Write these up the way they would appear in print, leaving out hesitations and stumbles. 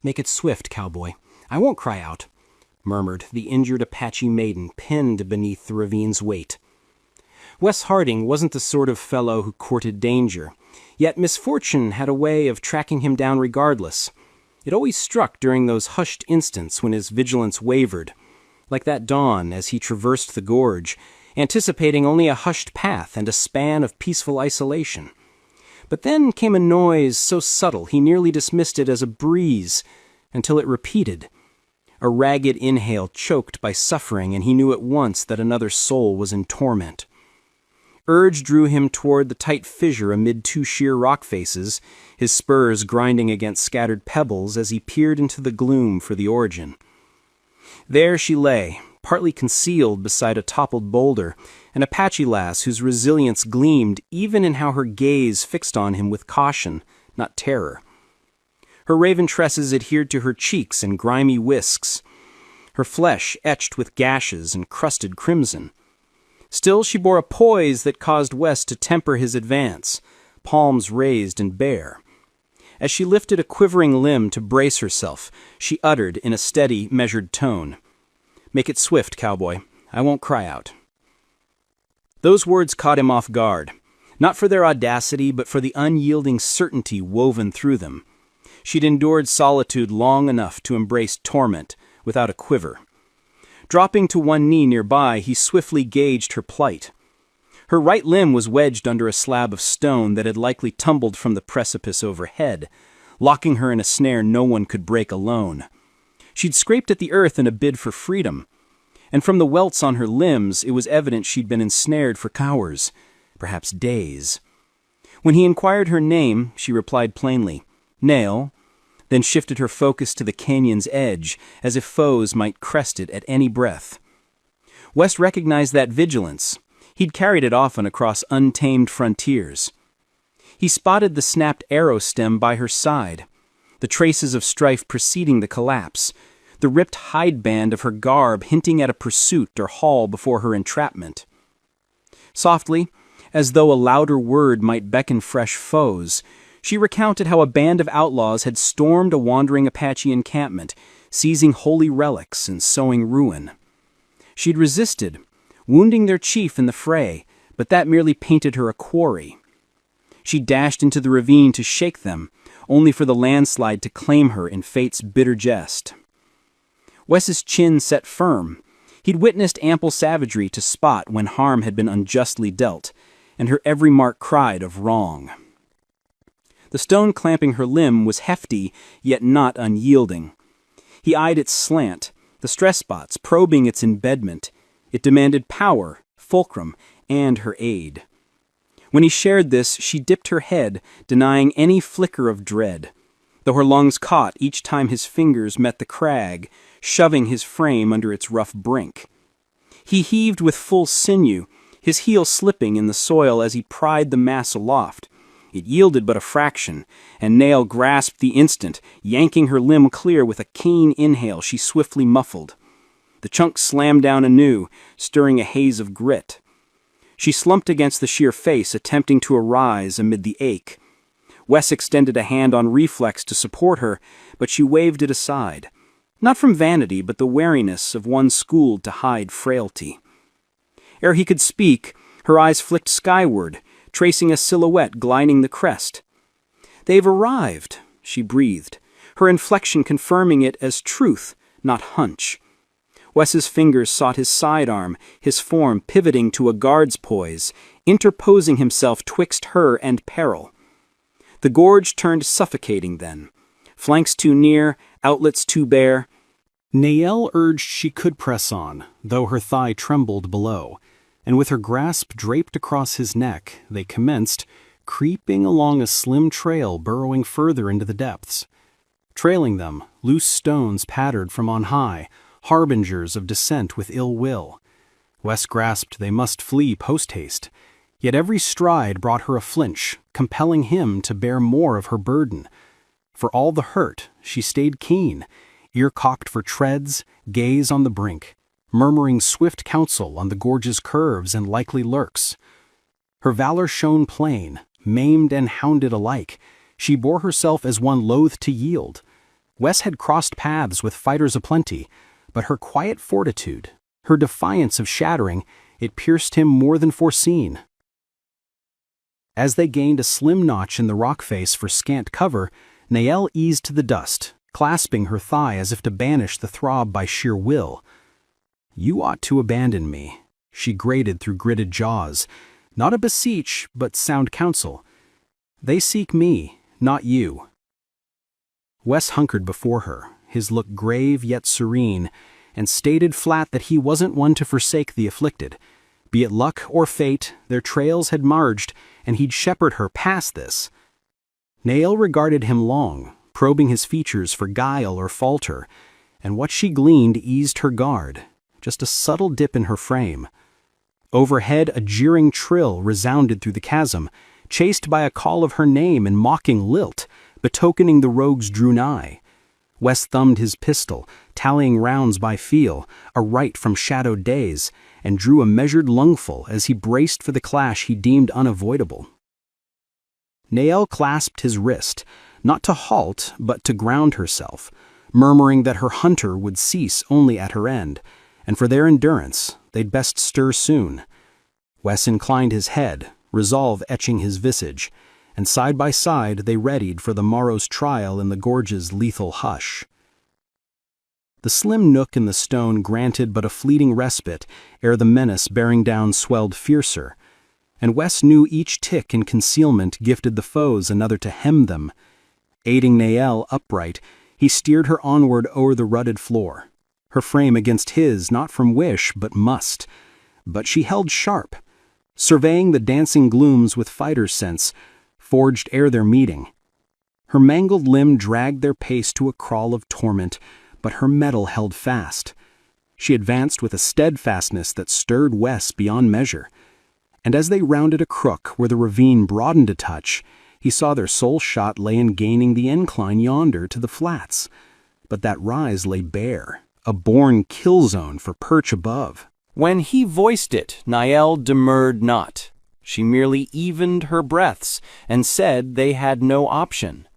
"Make it swift, Cowboy. I won't cry out," murmured the injured Apache maiden pinned beneath the ravine's weight. Wes Harding wasn't the sort of fellow who courted danger, yet misfortune had a way of tracking him down regardless. It always struck during those hushed instants when his vigilance wavered, like that dawn as he traversed the gorge, anticipating only a hushed path and a span of peaceful isolation. But then came a noise so subtle he nearly dismissed it as a breeze, until it repeated. A ragged inhale choked by suffering, and he knew at once that another soul was in torment. Urge drew him toward the tight fissure amid two sheer rock faces, his spurs grinding against scattered pebbles as he peered into the gloom for the origin. There she lay, partly concealed beside a toppled boulder, an Apache lass whose resilience gleamed even in how her gaze fixed on him with caution, not terror. Her raven tresses adhered to her cheeks in grimy whisks, her flesh etched with gashes and crusted crimson. Still she bore a poise that caused Wes to temper his advance, palms raised and bare. As she lifted a quivering limb to brace herself, she uttered in a steady, measured tone, "Make it swift, Cowboy. I won't cry out." Those words caught him off guard, not for their audacity, but for the unyielding certainty woven through them. She'd endured solitude long enough to embrace torment without a quiver. Dropping to one knee nearby, he swiftly gauged her plight. Her right limb was wedged under a slab of stone that had likely tumbled from the precipice overhead, locking her in a snare no one could break alone. She'd scraped at the earth in a bid for freedom, and from the welts on her limbs it was evident she'd been ensnared for hours, perhaps days. When he inquired her name, she replied plainly, "Nail," then shifted her focus to the canyon's edge, as if foes might crest it at any breath. West recognized that vigilance. He'd carried it often across untamed frontiers. He spotted the snapped arrow stem by her side, the traces of strife preceding the collapse, the ripped hide band of her garb hinting at a pursuit or haul before her entrapment. Softly, as though a louder word might beckon fresh foes, she recounted how a band of outlaws had stormed a wandering Apache encampment, seizing holy relics and sowing ruin. She'd resisted, wounding their chief in the fray, but that merely painted her a quarry. She dashed into the ravine to shake them, only for the landslide to claim her in fate's bitter jest. Wes's chin set firm. He'd witnessed ample savagery to spot when harm had been unjustly dealt, and her every mark cried of wrong. The stone clamping her limb was hefty, yet not unyielding. He eyed its slant, the stress spots probing its embedment. It demanded power, fulcrum, and her aid. When he shared this, she dipped her head, denying any flicker of dread, though her lungs caught each time his fingers met the crag, shoving his frame under its rough brink. He heaved with full sinew, his heel slipping in the soil as he pried the mass aloft. It yielded but a fraction, and Nail grasped the instant, yanking her limb clear with a keen inhale she swiftly muffled. The chunk slammed down anew, stirring a haze of grit. She slumped against the sheer face, attempting to arise amid the ache. Wes extended a hand on reflex to support her, but she waved it aside. Not from vanity, but the wariness of one schooled to hide frailty. Ere he could speak, her eyes flicked skyward, tracing a silhouette gliding the crest. "They've arrived," she breathed, her inflection confirming it as truth, not hunch. Wes's fingers sought his sidearm, his form pivoting to a guard's poise, interposing himself twixt her and peril. The gorge turned suffocating then. Flanks too near, outlets too bare. Nael urged she could press on, though her thigh trembled below, and with her grasp draped across his neck, they commenced, creeping along a slim trail burrowing further into the depths. Trailing them, loose stones pattered from on high, harbingers of descent with ill will. Wes grasped they must flee post-haste, yet every stride brought her a flinch, compelling him to bear more of her burden. For all the hurt, she stayed keen, ear cocked for treads, gaze on the brink, murmuring swift counsel on the gorge's curves and likely lurks. Her valor shone plain, maimed and hounded alike. She bore herself as one loath to yield. Wes had crossed paths with fighters aplenty, but her quiet fortitude, her defiance of shattering, it pierced him more than foreseen. As they gained a slim notch in the rock face for scant cover, Nael eased to the dust, clasping her thigh as if to banish the throb by sheer will. "You ought to abandon me," she grated through gritted jaws. "Not a beseech, but sound counsel. They seek me, not you." Wes hunkered before her, his look grave yet serene, and stated flat that he wasn't one to forsake the afflicted. Be it luck or fate, their trails had merged, and he'd shepherd her past this. Nael regarded him long, probing his features for guile or falter, and what she gleaned eased her guard, just a subtle dip in her frame. Overhead a jeering trill resounded through the chasm, chased by a call of her name in mocking lilt, betokening the rogues drew nigh. Wes thumbed his pistol, tallying rounds by feel, a right from shadowed days, and drew a measured lungful as he braced for the clash he deemed unavoidable. Nael clasped his wrist, not to halt, but to ground herself, murmuring that her hunter would cease only at her end, and for their endurance they'd best stir soon. Wes inclined his head, resolve etching his visage, and side by side they readied for the morrow's trial in the gorge's lethal hush. The slim nook in the stone granted but a fleeting respite ere the menace bearing down swelled fiercer, and Wes knew each tick in concealment gifted the foes another to hem them. Aiding Nael upright, he steered her onward o'er the rutted floor, her frame against his not from wish but must. But she held sharp, surveying the dancing glooms with fighter's sense, forged ere their meeting. Her mangled limb dragged their pace to a crawl of torment, but her mettle held fast. She advanced with a steadfastness that stirred Wes beyond measure, and as they rounded a crook where the ravine broadened a touch, he saw their sole shot lay in gaining the incline yonder to the flats. But that rise lay bare, a born kill zone for perch above. When he voiced it, Nael demurred not. She merely evened her breaths and said they had no option.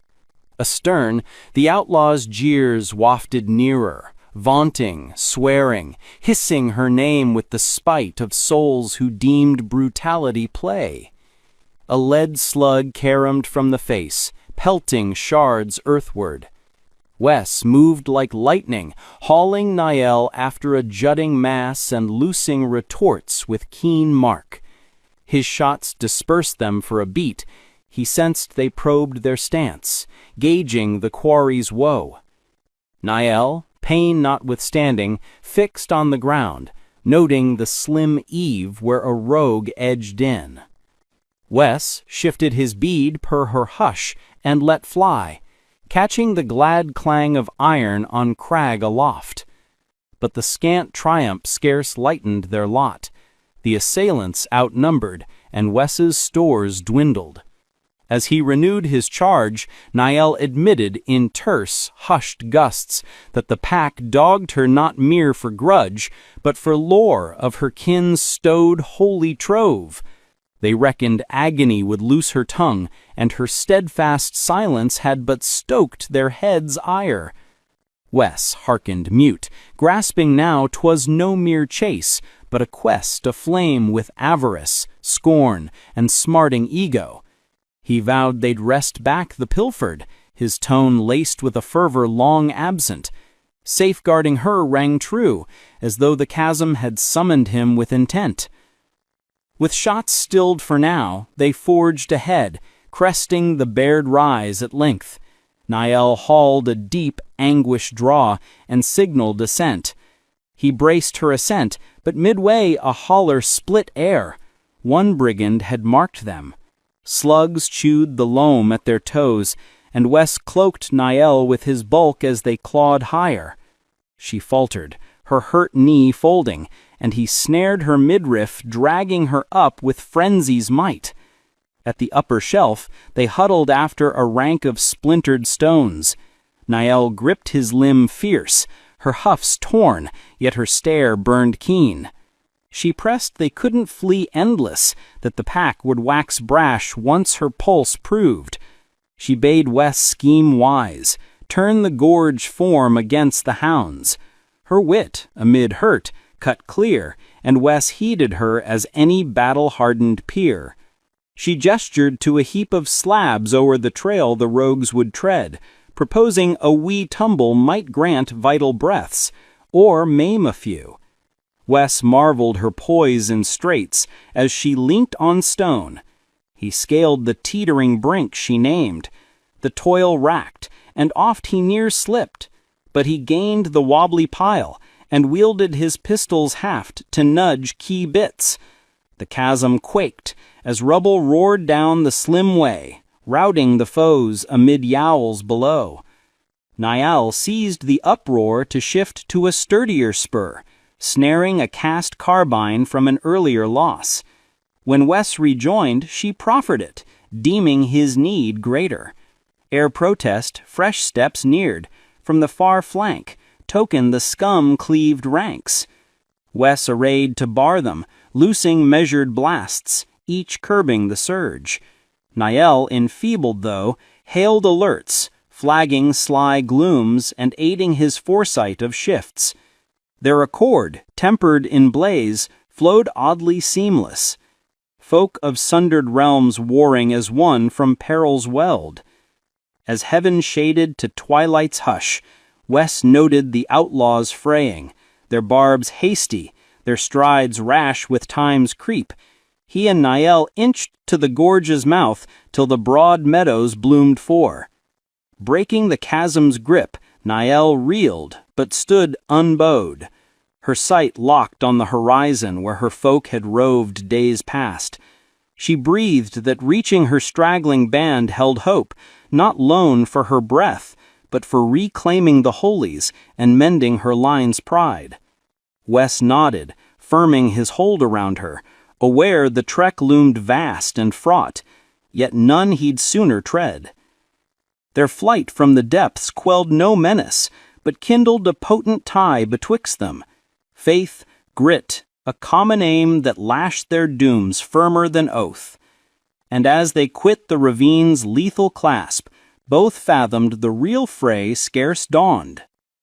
Astern, the outlaw's jeers wafted nearer, vaunting, swearing, hissing her name with the spite of souls who deemed brutality play. A lead slug caromed from the face, pelting shards earthward. Wes moved like lightning, hauling Nael after a jutting mass and loosing retorts with keen mark. His shots dispersed them for a beat. He sensed they probed their stance, gauging the quarry's woe. Nael, pain notwithstanding, fixed on the ground, noting the slim eave where a rogue edged in. Wes shifted his bead per her hush and let fly, catching the glad clang of iron on crag aloft. But the scant triumph scarce lightened their lot. The assailants outnumbered, and Wes's stores dwindled. As he renewed his charge, Nael admitted in terse, hushed gusts that the pack dogged her not mere for grudge, but for lore of her kin's stowed holy trove. They reckoned agony would loose her tongue, and her steadfast silence had but stoked their heads' ire. Wes hearkened mute, grasping now 'twas no mere chase, but a quest aflame with avarice, scorn, and smarting ego. He vowed they'd wrest back the pilfered, his tone laced with a fervor long absent. Safeguarding her rang true, as though the chasm had summoned him with intent. With shots stilled for now, they forged ahead, cresting the bared rise at length. Nael hauled a deep, anguished draw and signaled ascent. He braced her ascent, but midway a holler split air. One brigand had marked them. Slugs chewed the loam at their toes, and Wes cloaked Nael with his bulk as they clawed higher. She faltered, her hurt knee folding, and he snared her midriff, dragging her up with frenzy's might. At the upper shelf, they huddled after a rank of splintered stones. Nael gripped his limb fierce, her huffs torn, yet her stare burned keen. She pressed they couldn't flee endless, that the pack would wax brash once her pulse proved. She bade Wes scheme wise, turn the gorge form against the hounds. Her wit, amid hurt, cut clear, and Wes heeded her as any battle-hardened peer. She gestured to a heap of slabs o'er the trail the rogues would tread, proposing a wee tumble might grant vital breaths, or maim a few. Wes marveled her poise in straits as she leant on stone. He scaled the teetering brink she named. The toil racked, and oft he near slipped, but he gained the wobbly pile and wielded his pistol's haft to nudge key bits. The chasm quaked as rubble roared down the slim way, routing the foes amid yowls below. Niall seized the uproar to shift to a sturdier spur, snaring a cast carbine from an earlier loss. When Wes rejoined, she proffered it, deeming his need greater. Ere protest, fresh steps neared. From the far flank, token the scum-cleaved ranks. Wes arrayed to bar them, loosing measured blasts, each curbing the surge. Niall, enfeebled though, hailed alerts, flagging sly glooms and aiding his foresight of shifts. Their accord, tempered in blaze, flowed oddly seamless. Folk of sundered realms warring as one from perils weld. As heaven shaded to twilight's hush, Wes noted the outlaws fraying, their barbs hasty, their strides rash with time's creep. He and Niall inched to the gorge's mouth till the broad meadows bloomed fore. Breaking the chasm's grip, Niall reeled, but stood unbowed. Her sight locked on the horizon where her folk had roved days past. She breathed that reaching her straggling band held hope, not lone for her breath, but for reclaiming the holies and mending her line's pride. Wes nodded, firming his hold around her, aware the trek loomed vast and fraught, yet none he'd sooner tread. Their flight from the depths quelled no menace, but kindled a potent tie betwixt them. Faith, grit, a common aim that lashed their dooms firmer than oath. And as they quit the ravine's lethal clasp, both fathomed the real fray scarce dawned.